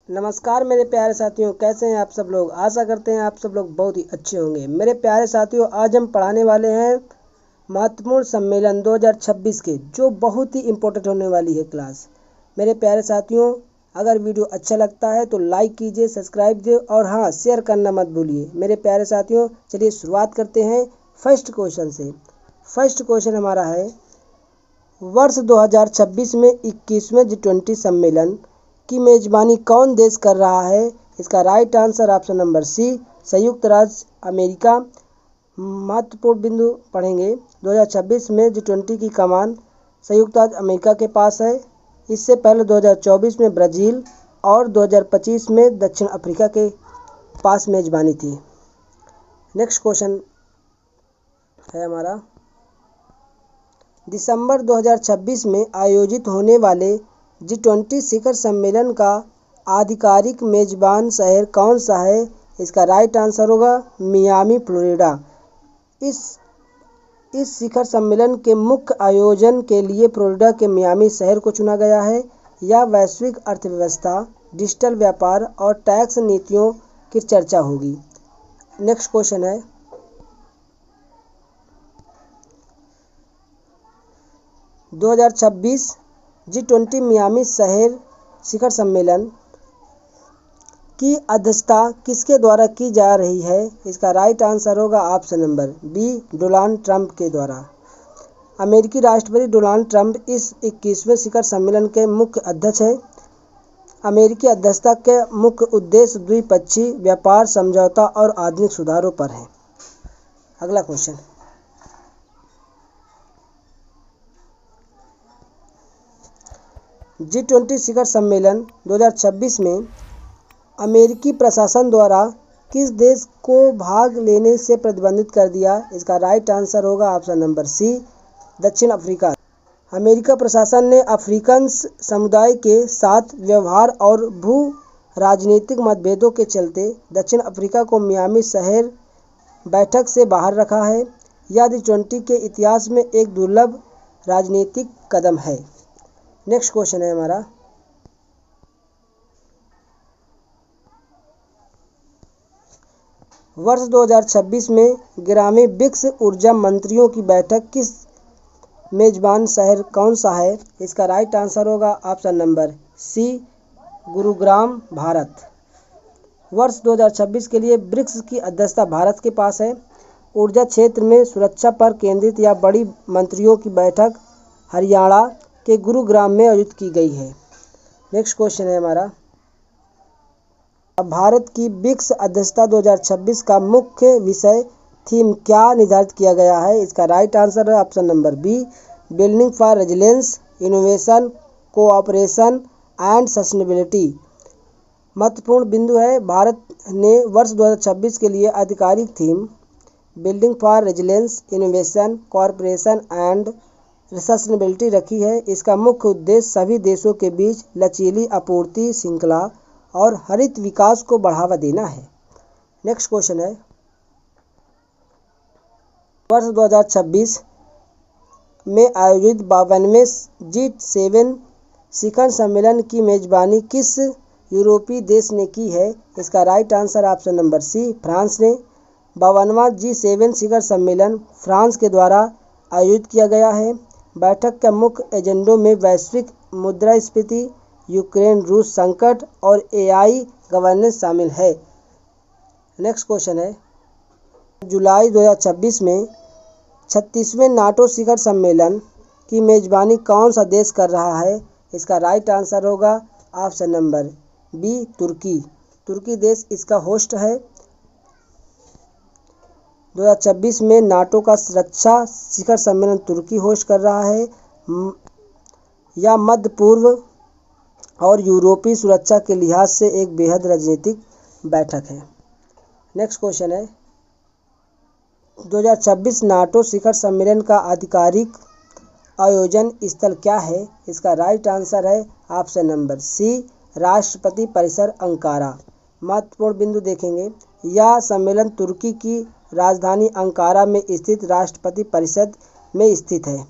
नमस्कार मेरे प्यारे साथियों, कैसे हैं आप सब लोग। आशा करते हैं आप सब लोग बहुत ही अच्छे होंगे। मेरे प्यारे साथियों, आज हम पढ़ाने वाले हैं महत्वपूर्ण सम्मेलन 2026 के, जो बहुत ही इम्पोर्टेंट होने वाली है क्लास। मेरे प्यारे साथियों, अगर वीडियो अच्छा लगता है तो लाइक कीजिए, सब्सक्राइब कीजिए और हाँ, शेयर करना मत भूलिए। मेरे प्यारे साथियों, चलिए शुरुआत करते हैं फर्स्ट क्वेश्चन से। फर्स्ट क्वेश्चन हमारा है, वर्ष 2026 में 21वें G20 सम्मेलन की मेजबानी कौन देश कर रहा है। इसका right answer option number C, संयुक्त राज्य अमेरिका। महत्वपूर्ण बिंदु पढ़ेंगे, 2026 में G20 की कमान संयुक्त राज्य अमेरिका के पास है। इससे पहले 2024 में ब्राज़ील और 2025 में दक्षिण अफ्रीका के पास मेजबानी थी। नेक्स्ट क्वेश्चन है हमारा, दिसंबर 2026 में आयोजित होने वाले G20 शिखर सम्मेलन का आधिकारिक मेजबान शहर कौन सा है। इसका राइट आंसर होगा मियामी, फ्लोरिडा। इस शिखर सम्मेलन के मुख्य आयोजन के लिए फ्लोरिडा के मियामी शहर को चुना गया है। यह वैश्विक अर्थव्यवस्था, डिजिटल व्यापार और टैक्स नीतियों की चर्चा होगी। नेक्स्ट क्वेश्चन है, 2026 G20 मियामी शहर शिखर सम्मेलन की अध्यक्षता किसके द्वारा की जा रही है। इसका राइट आंसर होगा option number B, Donald Trump के द्वारा। अमेरिकी राष्ट्रपति डोनाल्ड ट्रंप इस 21वें शिखर सम्मेलन के मुख्य अध्यक्ष हैं। अमेरिकी अध्यक्षता के मुख्य उद्देश्य द्विपक्षीय व्यापार समझौता और आधुनिक सुधारों पर है। अगला क्वेश्चन, G20 शिखर सम्मेलन 2026 में अमेरिकी प्रशासन द्वारा किस देश को भाग लेने से प्रतिबंधित कर दिया। इसका राइट आंसर होगा ऑप्शन नंबर सी, दक्षिण अफ्रीका। अमेरिका प्रशासन ने अफ्रीकन समुदाय के साथ व्यवहार और भू राजनीतिक मतभेदों के चलते दक्षिण अफ्रीका को मियामी शहर बैठक से बाहर रखा है। यह G20 के इतिहास में एक दुर्लभ राजनीतिक कदम है। नेक्स्ट क्वेश्चन है हमारा, वर्ष 2026 में ग्रामी ब्रिक्स ऊर्जा मंत्रियों की बैठक किस मेजबान शहर कौन सा है। इसका राइट आंसर होगा option number C, Gurugram, Bharat. वर्ष 2026 के लिए ब्रिक्स की अध्यक्षता भारत के पास है। ऊर्जा क्षेत्र में सुरक्षा पर केंद्रित यह बड़ी मंत्रियों की बैठक हरियाणा के गुरुग्राम में आयोजित की गई है। नेक्स्ट क्वेश्चन है हमारा, भारत की ब्रिक्स अध्यक्षता 2026 का मुख्य विषय थीम क्या निर्धारित किया गया है। इसका राइट आंसर है option number B, building for resilience, innovation, cooperation and sustainability. महत्वपूर्ण बिंदु है, भारत ने वर्ष 2026 के लिए आधिकारिक theme building for resilience, innovation, cooperation and sustainability रखी है। इसका मुख्य उद्देश्य सभी देशों के बीच लचीली आपूर्ति श्रृंखला और हरित विकास को बढ़ावा देना है। नेक्स्ट क्वेश्चन है, वर्ष 2026 में आयोजित 52वें G7 शिखर सम्मेलन की मेजबानी किस यूरोपीय देश ने की है। इसका right answer option number C, France ने। 52वां G7 शिखर सम्मेलन फ्रांस के द्वारा आयोजित किया गया है। बैठक के मुख्य एजेंडों में वैश्विक मुद्रास्फीति, यूक्रेन रूस संकट और AI गवर्नेंस शामिल है। नेक्स्ट क्वेश्चन है, जुलाई 2026 में 36वें नाटो शिखर सम्मेलन की मेजबानी कौन सा देश कर रहा है। इसका राइट आंसर होगा ऑप्शन नंबर बी, तुर्की। तुर्की देश इसका होस्ट है। 2026 में नाटो का रक्षा शिखर सम्मेलन तुर्की होस्ट कर रहा है। यह मध्य पूर्व और यूरोपीय सुरक्षा के लिहाज से एक बेहद राजनीतिक बैठक है। नेक्स्ट क्वेश्चन है, 2026 नाटो शिखर सम्मेलन का आधिकारिक आयोजन स्थल क्या है। इसका राइट आंसर है ऑप्शन नंबर सी, राष्ट्रपति परिसर, अंकारा। महत्वपूर्ण बिंदु देखेंगे, यह सम्मेलन तुर्की की राजधानी अंकारा में स्थित राष्ट्रपति परिषद में स्थित है।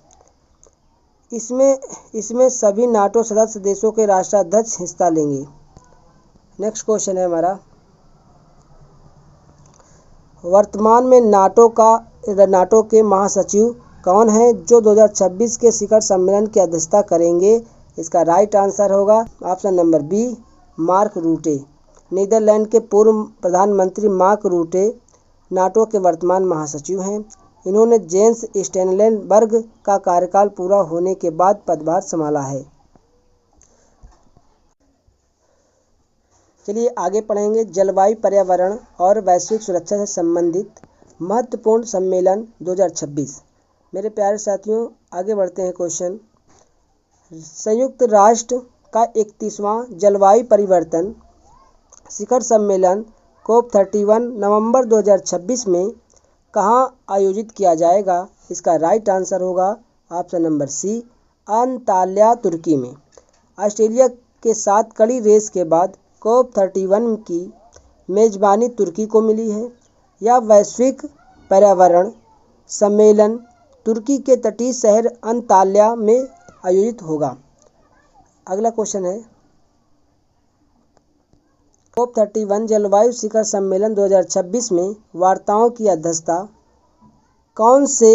इसमें सभी नाटो सदस्य देशों के राष्ट्राध्यक्ष हिस्सा लेंगे। नेक्स्ट क्वेश्चन है हमारा, वर्तमान में नाटो के महासचिव कौन हैं जो 2026 के शिखर सम्मेलन की अध्यक्षता करेंगे? इसका राइट आंसर होगा option number B, Mark Rutte. Netherland के पूर्व प्रधानमंत्री मार्क रूटे नाटो के वर्तमान महासचिव हैं। इन्होंने जेंस स्टोल्टेनबर्ग का कार्यकाल पूरा होने के बाद पदभार संभाला है। चलिए आगे पढ़ेंगे, जलवायु, पर्यावरण और वैश्विक सुरक्षा से संबंधित महत्वपूर्ण सम्मेलन 2026। मेरे प्यारे साथियों, आगे बढ़ते हैं क्वेश्चन। संयुक्त राष्ट्र का 31वां जलवायु परिवर्तन शिखर सम्मेलन COP31 नवंबर 2026 में कहाँ आयोजित किया जाएगा? इसका राइट आंसर होगा ऑप्शन नंबर सी, अंताल्या, तुर्की में। ऑस्ट्रेलिया के साथ कड़ी रेस के बाद COP31 की मेजबानी तुर्की को मिली है। यह वैश्विक पर्यावरण सम्मेलन तुर्की के तटीय शहर अंताल्या में आयोजित होगा। अगला क्वेश्चन है, COP31 जलवायु शिखर सम्मेलन 2026 में वार्ताओं की अध्यक्षता कौन से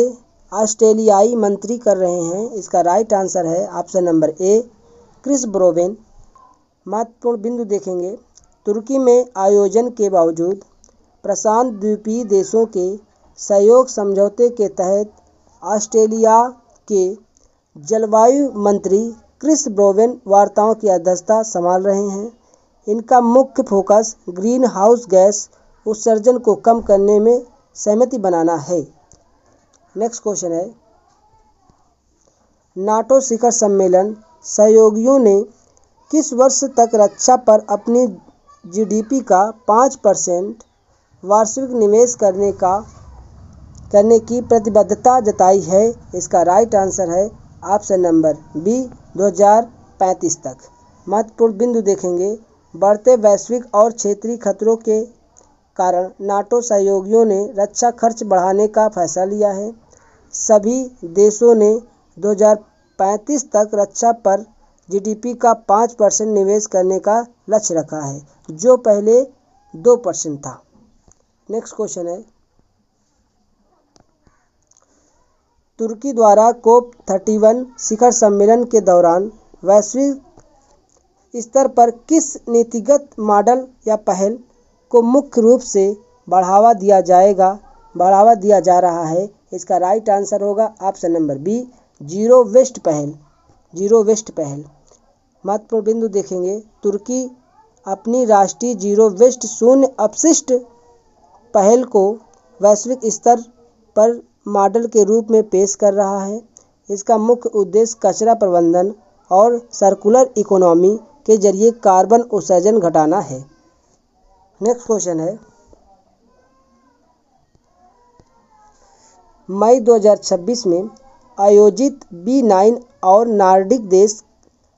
ऑस्ट्रेलियाई मंत्री कर रहे हैं? इसका राइट आंसर है ऑप्शन नंबर ए, क्रिस ब्रोवेन। महत्वपूर्ण बिंदु देखेंगे, तुर्की में आयोजन के बावजूद प्रशांत द्वीपीय देशों के सहयोग समझौते के तहत ऑस्ट्रेलिया के जलवायु मंत्री क्रिस ब्रोवेन वार्ताओं की अध्यक्षता संभाल रहे हैं। इनका मुख्य फोकस ग्रीन हाउस गैस उत्सर्जन को कम करने में सहमति बनाना है। नेक्स्ट क्वेश्चन है, नाटो शिखर सम्मेलन सहयोगियों ने किस वर्ष तक रक्षा पर अपनी जीडीपी का 5% वार्षिक निवेश करने की प्रतिबद्धता जताई है? इसका राइट आंसर है ऑप्शन नंबर बी, 2035 तक। महत्वपूर्ण बिंदु देखेंगे, बढ़ते वैश्विक और क्षेत्रीय खतरों के कारण नाटो सहयोगियों ने रक्षा खर्च बढ़ाने का फैसला लिया है। सभी देशों ने 2035 तक रक्षा पर जीडीपी का 5% निवेश करने का लक्ष्य रखा है, जो पहले 2% था। नेक्स्ट क्वेश्चन है, तुर्की द्वारा COP31 शिखर सम्मेलन के दौरान वैश्विक स्तर पर किस नीतिगत मॉडल या पहल को मुख्य रूप से बढ़ावा दिया जा रहा है? इसका राइट आंसर होगा option number B, zero waste पहल। महत्वपूर्ण बिंदु देखेंगे, तुर्की अपनी राष्ट्रीय जीरो वेस्ट शून्य अपशिष्ट पहल को वैश्विक स्तर पर मॉडल के रूप में पेश कर रहा है। इसका मुख्य उद्देश्य कचरा प्रबंधन और सर्कुलर इकोनॉमी के जरिए कार्बन उत्सर्जन घटाना है। नेक्स्ट क्वेश्चन है, मई 2026 में आयोजित B9 और नार्डिक देश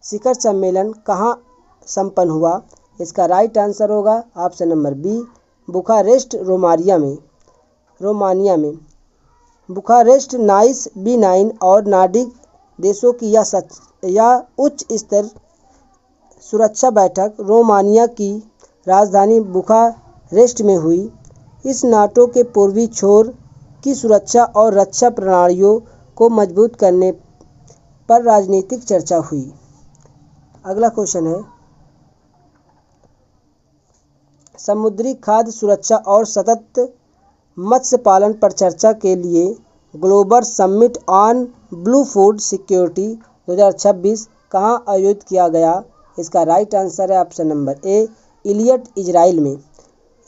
शिखर सम्मेलन कहाँ संपन्न हुआ? इसका राइट आंसर होगा option number B, Bucharest, Romania में। बुखारेस्ट नाइस B9 और नार्डिक देशों की यह उच्च स्तर सुरक्षा बैठक रोमानिया की राजधानी बुखारेस्ट में हुई। इस नाटो के पूर्वी छोर की सुरक्षा और रक्षा प्रणालियों को मजबूत करने पर राजनीतिक चर्चा हुई। अगला क्वेश्चन है, समुद्री खाद्य सुरक्षा और सतत मत्स्य पालन पर चर्चा के लिए global summit on blue food security 2026 कहाँ आयोजित किया गया? इसका राइट आंसर है option number A, Eilat, Israel में।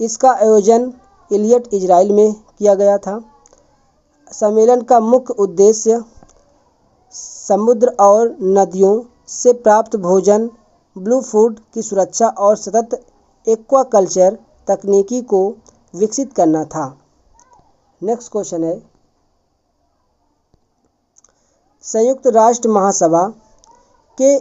इसका आयोजन इलियट, इजराइल में किया गया था। सम्मेलन का मुख्य उद्देश्य समुद्र और नदियों से प्राप्त भोजन, ब्लू फूड की सुरक्षा और सतत एक्वाकल्चर तकनीकी को विकसित करना था। नेक्स्ट क्वेश्चन है, संयुक्त राष्ट्र महासभा के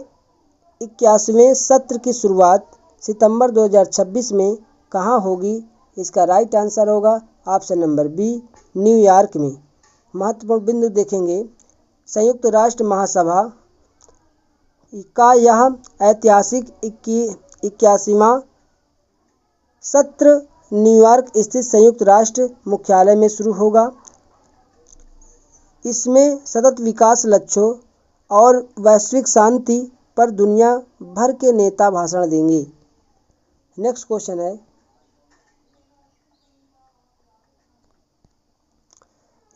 81वें सत्र की शुरुआत सितंबर 2026 में कहाँ होगी? इसका राइट आंसर होगा ऑप्शन नंबर बी, न्यूयॉर्क में। महत्वपूर्ण बिंदु देखेंगे, संयुक्त राष्ट्र महासभा का यह ऐतिहासिक 81वां सत्र न्यूयॉर्क स्थित संयुक्त राष्ट्र मुख्यालय में शुरू होगा। इसमें सतत विकास लक्ष्यों और वैश्विक शांति पर दुनिया भर के नेता भाषण देंगे। नेक्स्ट क्वेश्चन है,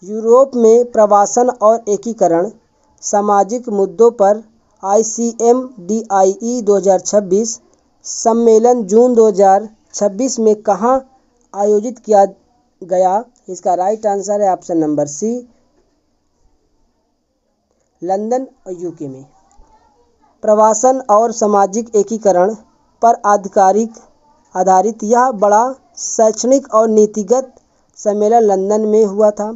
यूरोप में प्रवासन और एकीकरण सामाजिक मुद्दों पर ICMDIE 2026 सम्मेलन जून 2026 में कहाँ आयोजित किया गया? इसका राइट आंसर है ऑप्शन नंबर सी, लंदन और यूके में। प्रवासन और सामाजिक एकीकरण पर आधारित यह बड़ा शैक्षणिक और नीतिगत सम्मेलन लंदन में हुआ था।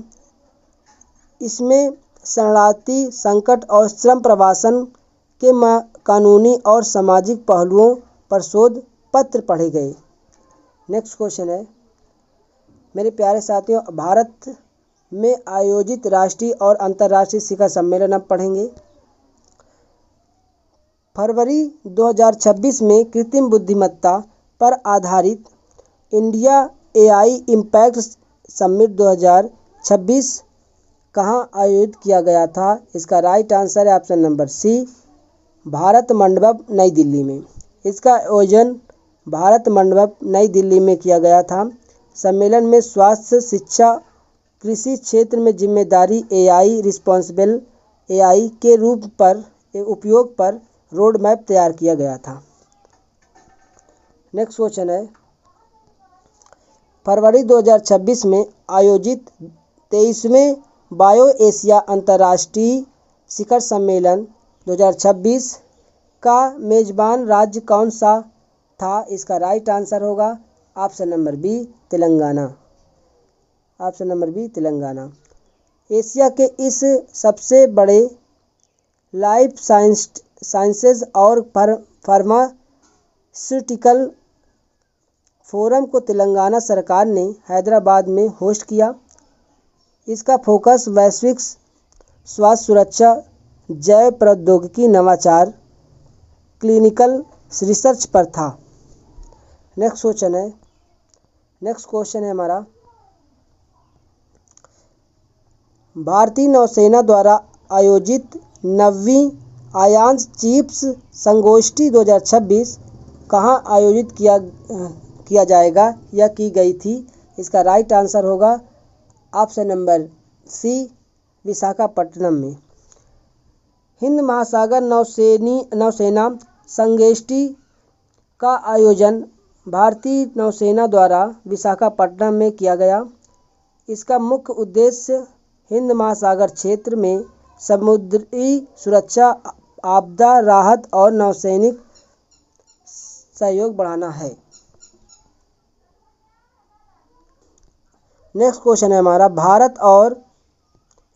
इसमें शरणार्थी संकट और श्रम प्रवासन के कानूनी और सामाजिक पहलुओं पर शोध पत्र पढ़े गए। नेक्स्ट क्वेश्चन है, मेरे प्यारे साथियों, भारत में आयोजित राष्ट्रीय और अंतर्राष्ट्रीय शिखर सम्मेलन अब पढ़ेंगे। फरवरी 2026 में कृत्रिम बुद्धिमत्ता पर आधारित इंडिया AI इम्पैक्ट समिट 2026 कहाँ आयोजित किया गया था? इसका राइट आंसर है option number C, Bharat Mandapam नई दिल्ली में। इसका आयोजन भारत मंडपम नई दिल्ली में किया गया था। सम्मेलन में स्वास्थ्य, शिक्षा, कृषि क्षेत्र में जिम्मेदारी AI रिस्पॉन्सिबल AI के उपयोग पर रोड मैप तैयार किया गया था। नेक्स्ट क्वेश्चन है, फरवरी 2026 में आयोजित 23वें बायो एशिया अंतर्राष्ट्रीय शिखर सम्मेलन 2026 का मेजबान राज्य कौन सा था? इसका राइट आंसर होगा option number B, Telangana. Option number B, Telangana. Asia के इस सबसे बड़े लाइफ साइंसेज और फार्मास्यूटिकल फोरम को तेलंगाना सरकार ने हैदराबाद में होस्ट किया। इसका फोकस वैश्विक स्वास्थ्य सुरक्षा, जैव प्रौद्योगिकी, नवाचार, क्लिनिकल रिसर्च पर था। नेक्स्ट क्वेश्चन है हमारा, भारतीय नौसेना द्वारा आयोजित 9वीं आयांस चीफ्स संगोष्ठी 2026 कहाँ आयोजित किया जाएगा या की गई थी? इसका राइट आंसर होगा ऑप्शन नंबर सी, विशाखापट्टनम में। हिंद महासागर नौसेना संगोष्ठी का आयोजन भारतीय नौसेना द्वारा विशाखापट्टनम में किया गया। इसका मुख्य उद्देश्य हिंद महासागर क्षेत्र में समुद्री सुरक्षा, आपदा राहत और नौसैनिक सहयोग बढ़ाना है। नेक्स्ट क्वेश्चन है हमारा, भारत और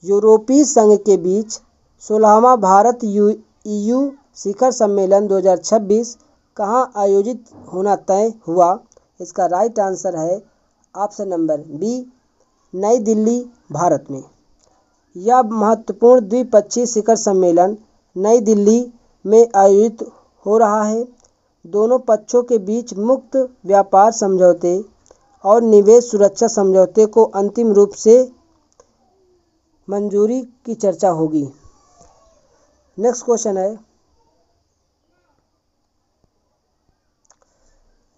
यूरोपीय संघ के बीच 16वां भारत EU शिखर सम्मेलन 2026 कहाँ आयोजित होना तय हुआ? इसका राइट आंसर है ऑप्शन नंबर बी, नई दिल्ली, भारत में। यह महत्वपूर्ण द्विपक्षीय शिखर सम्मेलन नई दिल्ली में आयोजित हो रहा है। दोनों पक्षों के बीच मुक्त व्यापार समझौते और निवेश सुरक्षा समझौते को अंतिम रूप से मंजूरी की चर्चा होगी। नेक्स्ट क्वेश्चन है,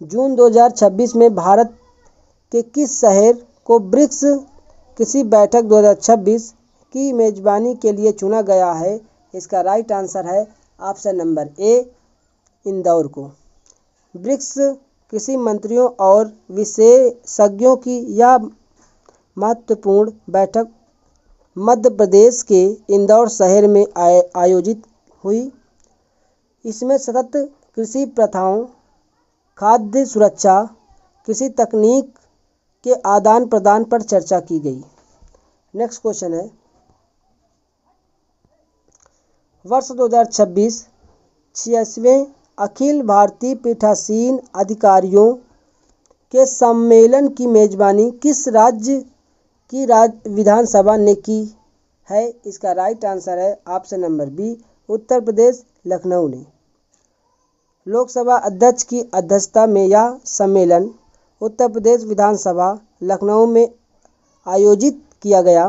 जून 2026 में भारत के किस शहर को ब्रिक्स कृषि बैठक 2026 की मेजबानी के लिए चुना गया है? इसका राइट आंसर है ऑप्शन नंबर ए, इंदौर को। ब्रिक्स कृषि मंत्रियों और विशेषज्ञों की यह महत्वपूर्ण बैठक मध्य प्रदेश के इंदौर शहर में आयोजित हुई। इसमें सतत कृषि प्रथाओं, खाद्य सुरक्षा, कृषि तकनीक के आदान प्रदान पर चर्चा की गई। नेक्स्ट क्वेश्चन है, वर्ष 2026 86वें अखिल भारतीय पीठासीन अधिकारियों के सम्मेलन की मेजबानी किस राज्य की विधानसभा ने की है? इसका राइट आंसर है option number B, Uttar Pradesh, Lucknow ने। लोकसभा अध्यक्ष की अध्यक्षता में यह सम्मेलन उत्तर प्रदेश विधानसभा लखनऊ में आयोजित किया गया।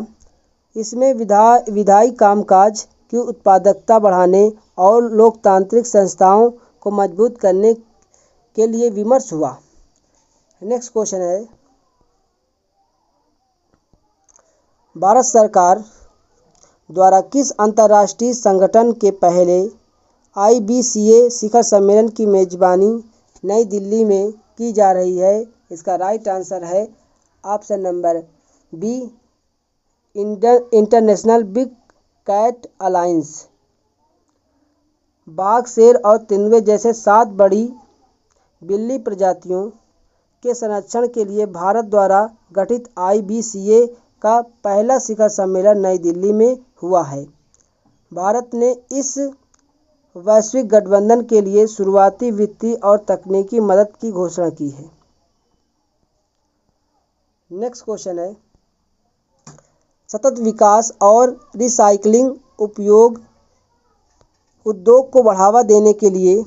इसमें विधायी कामकाज की उत्पादकता बढ़ाने और लोकतांत्रिक संस्थाओं को मजबूत करने के लिए विमर्श हुआ। नेक्स्ट क्वेश्चन है, भारत सरकार द्वारा किस अंतर्राष्ट्रीय संगठन के पहले IBCA शिखर सम्मेलन की मेजबानी नई दिल्ली में की जा रही है? इसका राइट आंसर है option number B, international big cat alliance. बाघ, शेर और तेंदुए जैसे 7 बड़ी बिल्ली प्रजातियों के संरक्षण के लिए भारत द्वारा गठित IBCA का पहला शिखर सम्मेलन नई दिल्ली में हुआ है। भारत ने इस वैश्विक गठबंधन के लिए शुरुआती वित्तीय और तकनीकी मदद की घोषणा की है। नेक्स्ट क्वेश्चन है, सतत विकास और रिसाइकलिंग उद्योग को बढ़ावा देने के लिए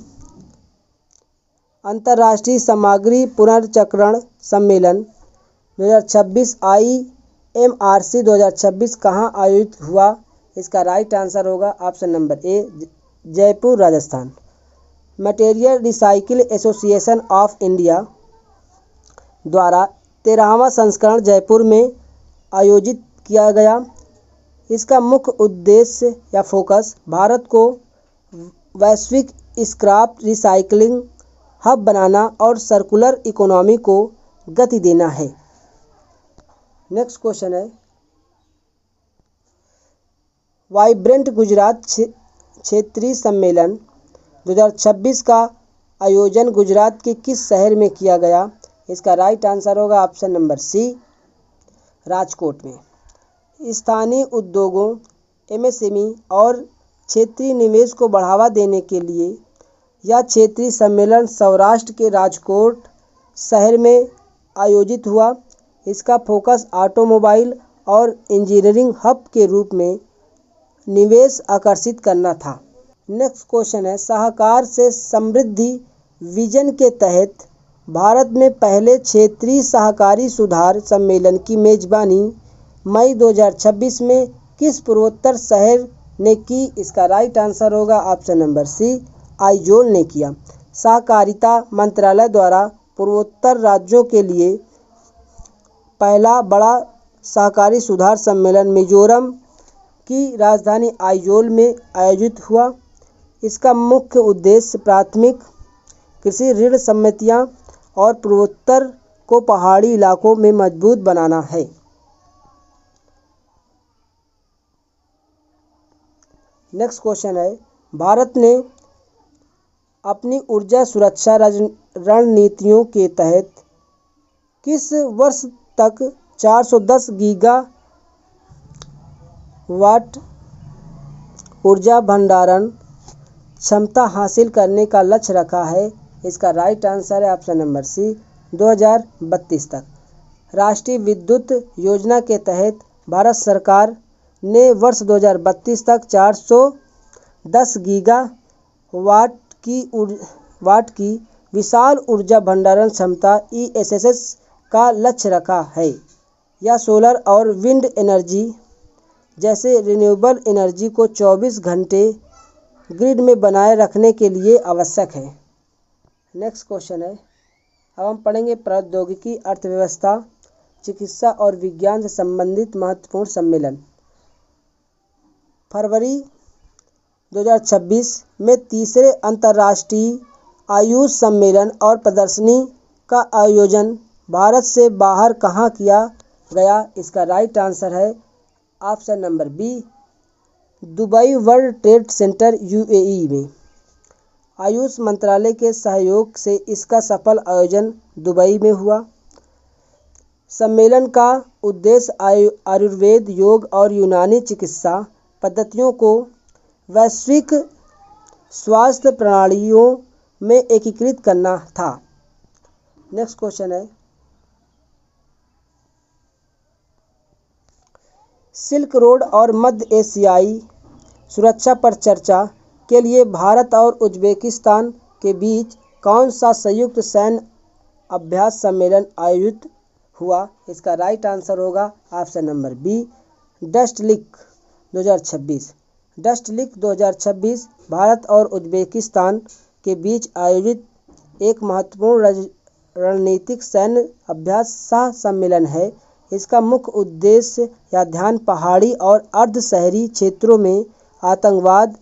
अंतर्राष्ट्रीय सामग्री पुनर्चक्रण सम्मेलन 2026 IMRC 2026 कहाँ आयोजित हुआ? इसका राइट आंसर होगा option number A, Jaipur, Rajasthan. Material recycle association of India द्वारा 13वां संस्करण जयपुर में आयोजित किया गया। इसका मुख्य उद्देश्य या फोकस भारत को वैश्विक स्क्रैप रिसाइकलिंग हब बनाना और सर्कुलर इकोनॉमी को गति देना है। नेक्स्ट क्वेश्चन है, वाइब्रेंट गुजरात क्षेत्रीय सम्मेलन 2026 का आयोजन गुजरात के किस शहर में किया गया? इसका राइट आंसर होगा ऑप्शन नंबर सी, राजकोट में। स्थानीय उद्योगों, MSME और क्षेत्रीय निवेश को बढ़ावा देने के लिए यह क्षेत्रीय सम्मेलन सौराष्ट्र के राजकोट शहर में आयोजित हुआ। इसका फोकस ऑटोमोबाइल और इंजीनियरिंग हब के रूप में निवेश आकर्षित करना था। नेक्स्ट क्वेश्चन है, सहकार से समृद्धि विजन के तहत भारत में पहले क्षेत्रीय सहकारी सुधार सम्मेलन की मेजबानी मई 2026 में किस पूर्वोत्तर शहर ने की? इसका राइट आंसर होगा ऑप्शन नंबर सी, आइजोल ने किया। सहकारिता मंत्रालय द्वारा पूर्वोत्तर राज्यों के लिए पहला बड़ा सहकारी सुधार सम्मेलन मिजोरम की राजधानी आइजोल में आयोजित हुआ। इसका मुख्य उद्देश्य प्राथमिक कृषि ऋण समितियां और पूर्वोत्तर को पहाड़ी इलाकों में मजबूत बनाना है। नेक्स्ट क्वेश्चन है, भारत ने अपनी ऊर्जा सुरक्षा रणनीतियों के तहत किस वर्ष तक 410 गीगावाट ऊर्जा भंडारण क्षमता हासिल करने का लक्ष्य रखा है? इसका राइट आंसर है ऑप्शन नंबर सी, 2032 तक। राष्ट्रीय विद्युत योजना के तहत भारत सरकार ने वर्ष 2032 तक 410 गीगावाट की विशाल ऊर्जा भंडारण क्षमता ESS का लक्ष्य रखा है। यह सोलर और विंड एनर्जी जैसे रिन्यूएबल एनर्जी को 24 घंटे ग्रिड में बनाए रखने के लिए आवश्यक है। नेक्स्ट क्वेश्चन है, अब हम पढ़ेंगे प्रौद्योगिकी, अर्थव्यवस्था, चिकित्सा और विज्ञान से संबंधित महत्वपूर्ण सम्मेलन। फरवरी 2026 में तीसरे अंतर्राष्ट्रीय आयुष सम्मेलन और प्रदर्शनी का आयोजन भारत से बाहर कहाँ किया गया? इसका राइट आंसर है option number B, Dubai world trade centre UAE में। आयुष मंत्रालय के सहयोग से इसका सफल आयोजन दुबई में हुआ। सम्मेलन का उद्देश्य आयुर्वेद, योग और यूनानी चिकित्सा पद्धतियों को वैश्विक स्वास्थ्य प्रणालियों में एकीकृत करना था। नेक्स्ट क्वेश्चन है, सिल्क रोड और मध्य एशियाई सुरक्षा पर चर्चा के लिए भारत और उज्बेकिस्तान के बीच कौन सा संयुक्त सैन्य अभ्यास सम्मेलन आयोजित हुआ? इसका राइट आंसर होगा option number B, Dustlik 2026। Dustlik 2026 Bharat और उज्बेकिस्तान के बीच आयोजित एक महत्वपूर्ण रणनीतिक सैन्य अभ्यास सह सम्मेलन है। इसका मुख्य उद्देश्य या ध्यान पहाड़ी और अर्ध शहरी क्षेत्रों में आतंकवाद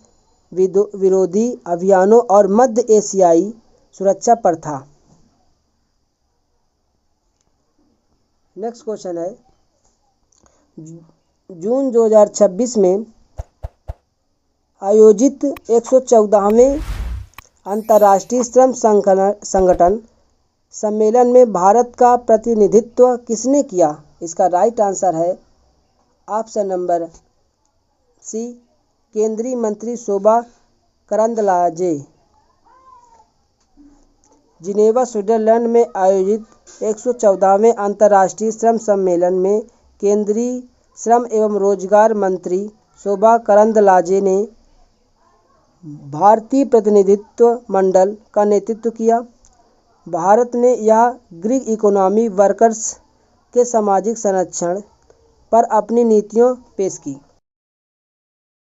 विरोधी अभियानों और मध्य एशियाई सुरक्षा पर था। नेक्स्ट क्वेश्चन है, जून 2026 में आयोजित 114वें अंतर्राष्ट्रीय श्रम संगठन सम्मेलन में भारत का प्रतिनिधित्व किसने किया? इसका राइट आंसर है ऑप्शन नंबर सी, केंद्रीय मंत्री शोभा करंदलाजे। जिनेवा स्विट्जरलैंड में आयोजित 114वें अंतर्राष्ट्रीय श्रम सम्मेलन में केंद्रीय श्रम एवं रोजगार मंत्री शोभा करंदलाजे ने भारतीय प्रतिनिधित्व मंडल का नेतृत्व किया। भारत ने यह गिग इकोनॉमी वर्कर्स के सामाजिक संरक्षण पर अपनी नीतियाँ पेश की।